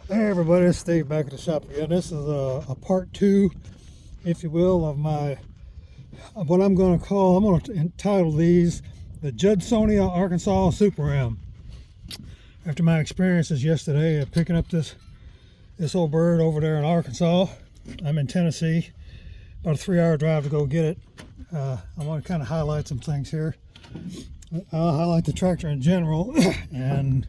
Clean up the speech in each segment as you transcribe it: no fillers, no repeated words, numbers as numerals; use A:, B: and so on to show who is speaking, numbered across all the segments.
A: Hey everybody, it's Steve back at the shop again. This is a part two, if you will, of my what I'm going to entitle these the Judsonia Arkansas Super Ram. After my experiences yesterday of picking up this old bird over there in Arkansas, I'm in Tennessee, about a 3-hour drive to go get it. I want to kind of highlight some things here. I'll highlight the tractor in general and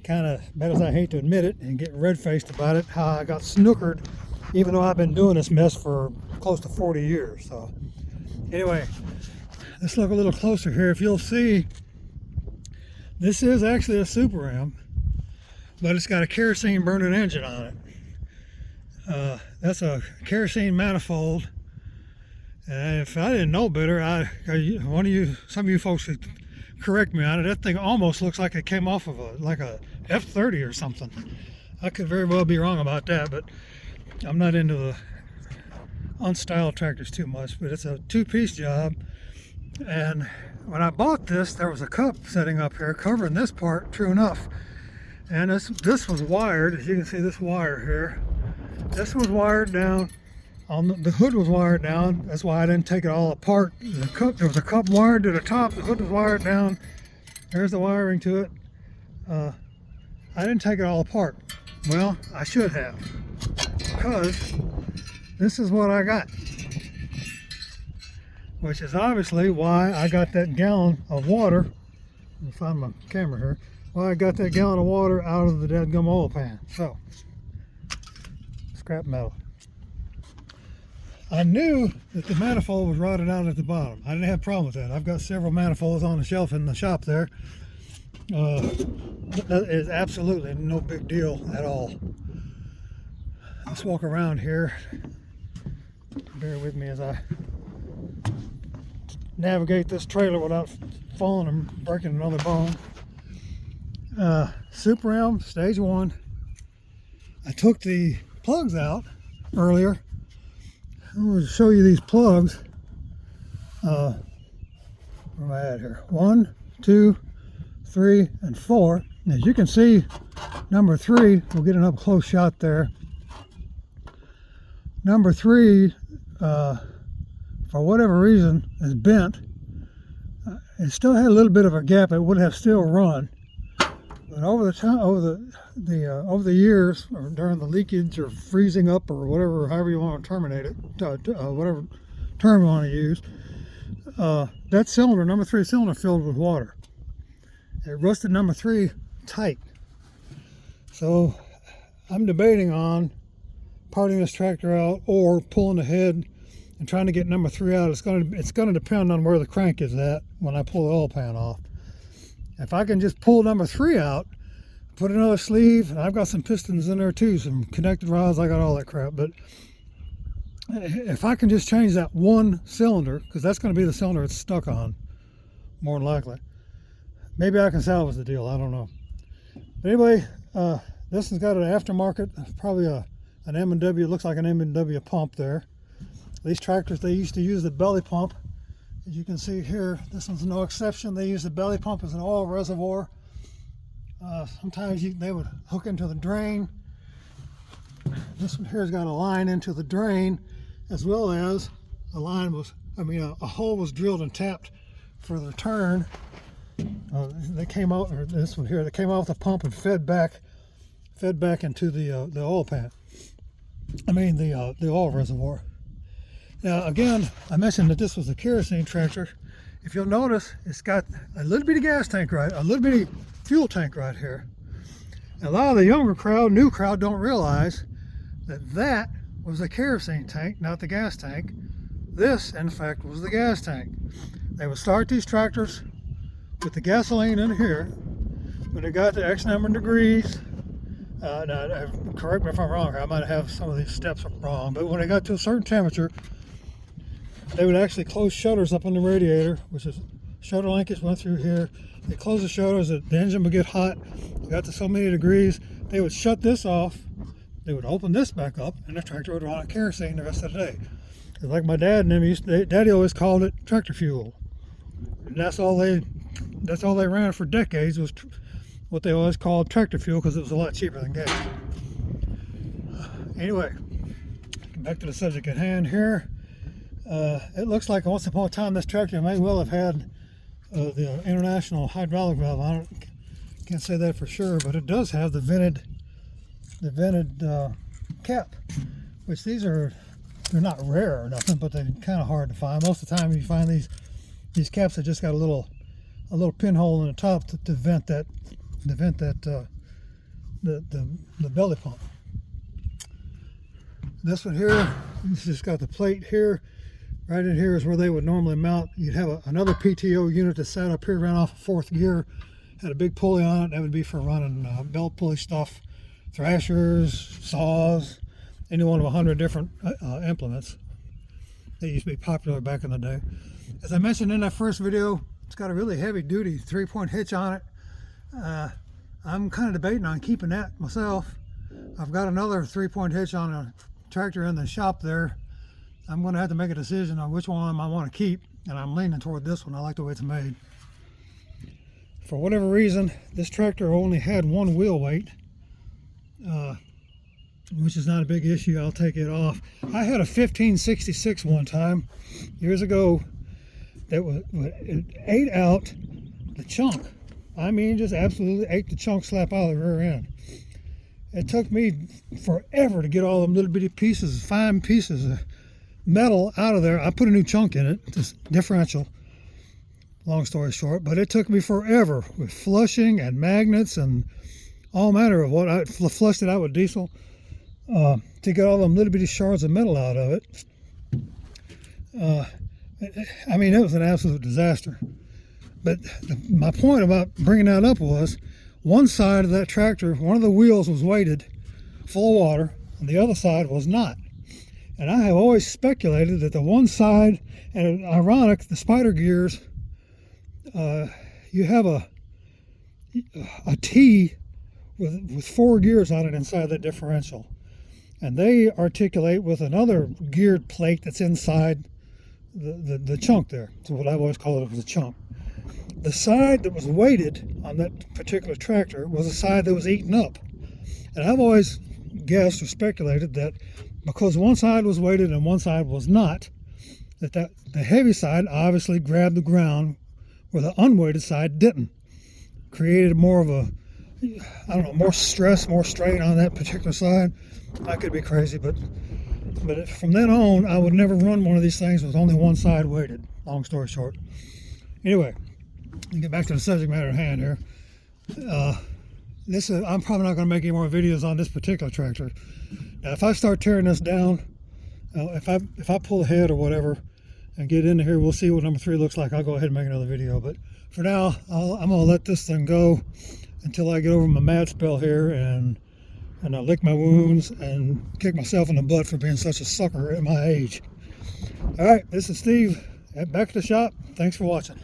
A: kind of, bad as I hate to admit it and get red-faced about it, how I got snookered even though I've been doing this mess for close to 40 years. So anyway, let's look a little closer here. If you'll see, this is actually a Super Ram, but it's got a kerosene burning engine on it. That's a kerosene manifold, and if I didn't know better, some of you folks could correct me on it. That thing almost looks like it came off of a F-30 or something. I could very well be wrong about that, but I'm not into the unstyled tractors too much. But it's a two-piece job, and when I bought this, there was a cup setting up here covering this part, true enough. And this was wired, as you can see, this wire here. This was wired down. The hood was wired down. That's why I didn't take it all apart. There was a cup wired to the top. The hood was wired down. There's the wiring to it. I didn't take it all apart. Well, I should have, because this is what I got, which is obviously why I got that gallon of water. Let me find my camera here. Why I got that gallon of water out of the dadgum oil pan. So, scrap metal. I knew that the manifold was rotted out at the bottom. I didn't have a problem with that. I've got several manifolds on the shelf in the shop there. That is absolutely no big deal at all. Let's walk around here. Bear with me as I navigate this trailer without falling and breaking another bone. Super Ram stage 1. I took the plugs out earlier. I'm going to show you these plugs. Where am I at here? 1, 2, 3, and 4. As you can see, number 3, we'll get an up close shot there. Number 3, for whatever reason, is bent. It still had a little bit of a gap. It would have still run. But over the years, or during the leakage or freezing up or whatever, however you want to terminate it, whatever term you want to use, that cylinder, number 3 cylinder, filled with water. It rusted number 3 tight. So I'm debating on parting this tractor out or pulling the head and trying to get number 3 out. It's going to depend on where the crank is at when I pull the oil pan off. If I can just pull number 3 out, put another sleeve, and I've got some pistons in there too, some connected rods, I got all that crap. But if I can just change that one cylinder, because that's going to be the cylinder it's stuck on, more than likely, maybe I can salvage the deal. I don't know. But anyway, this has got an aftermarket, probably an M&W, looks like an M&W pump there. These tractors, they used to use the belly pump. As you can see here, this one's no exception. They use the belly pump as an oil reservoir. Sometimes they would hook into the drain. This one here's got a line into the drain, as well as a hole was drilled and tapped for the return. They came out, or this one here, they came off the pump and fed back into the oil pan. The oil reservoir. Now again, I mentioned that this was a kerosene tractor. If you'll notice, it's got a little bitty gas tank a little bitty fuel tank right here. And a lot of the younger crowd, new crowd, don't realize that was a kerosene tank, not the gas tank. This, in fact, was the gas tank. They would start these tractors with the gasoline in here. When it got to X number of degrees, now, correct me if I'm wrong, I might have some of these steps wrong, but when it got to a certain temperature, they would actually close shutters up on the radiator, which is shutter linkage went through here. They close the shutters, the engine would get hot. It got to so many degrees, they would shut this off. They would open this back up, and the tractor would run on kerosene the rest of the day. It's like my dad and them Daddy always called it tractor fuel. And that's all they ran for decades, was what they always called tractor fuel, because it was a lot cheaper than gas. Anyway, back to the subject at hand here. It looks like once upon a time this tractor may well have had the international hydraulic valve on it. Can't say that for sure, but it does have the vented cap, which they're not rare or nothing, but they're kind of hard to find. Most of the time you find these caps that just got a little pinhole in the top to vent the belly pump. This one here, it's just got the plate here. Right in here is where they would normally mount. You'd have another PTO unit that sat up here, ran off a fourth gear, had a big pulley on it. That would be for running belt pulley stuff, thrashers, saws, any one of 100 different implements. They used to be popular back in the day. As I mentioned in that first video, it's got a really heavy duty 3-point hitch on it. I'm kind of debating on keeping that myself. I've got another 3-point hitch on a tractor in the shop there. I'm going to have to make a decision on which one I want to keep, and I'm leaning toward this one. I like the way it's made. For whatever reason, this tractor only had one wheel weight, which is not a big issue. I'll take it off. I had a 1566 one time, years ago, it ate out the chunk. I mean, just absolutely ate the chunk slap out of the rear end. It took me forever to get all them little bitty pieces, fine pieces of metal out of there. I put a new chunk in it, just differential, long story short, but it took me forever with flushing and magnets and all manner of what. I flushed it out with diesel to get all them little bitty shards of metal out of it. I mean, it was an absolute disaster. But my point about bringing that up was, one side of that tractor, one of the wheels was weighted full of water, and the other side was not. And I have always speculated that the one side, and ironic, the spider gears, you have a T with 4 gears on it inside that differential. And they articulate with another geared plate that's inside the chunk there. So what I've always called it was a chunk. The side that was weighted on that particular tractor was the side that was eaten up. And I've always guessed or speculated that because one side was weighted and one side was not, that the heavy side obviously grabbed the ground where the unweighted side didn't. Created more of a, I don't know, more stress, more strain on that particular side. I could be crazy, but from then on, I would never run one of these things with only one side weighted, long story short. Anyway, to get back to the subject matter at hand here. I'm probably not going to make any more videos on this particular tractor. Now, if I start tearing this down, if I pull ahead or whatever and get into here, we'll see what number 3 looks like. I'll go ahead and make another video. But for now, I'm going to let this thing go until I get over my mad spell here and I lick my wounds and kick myself in the butt for being such a sucker at my age. All right, this is Steve. Back to the shop. Thanks for watching.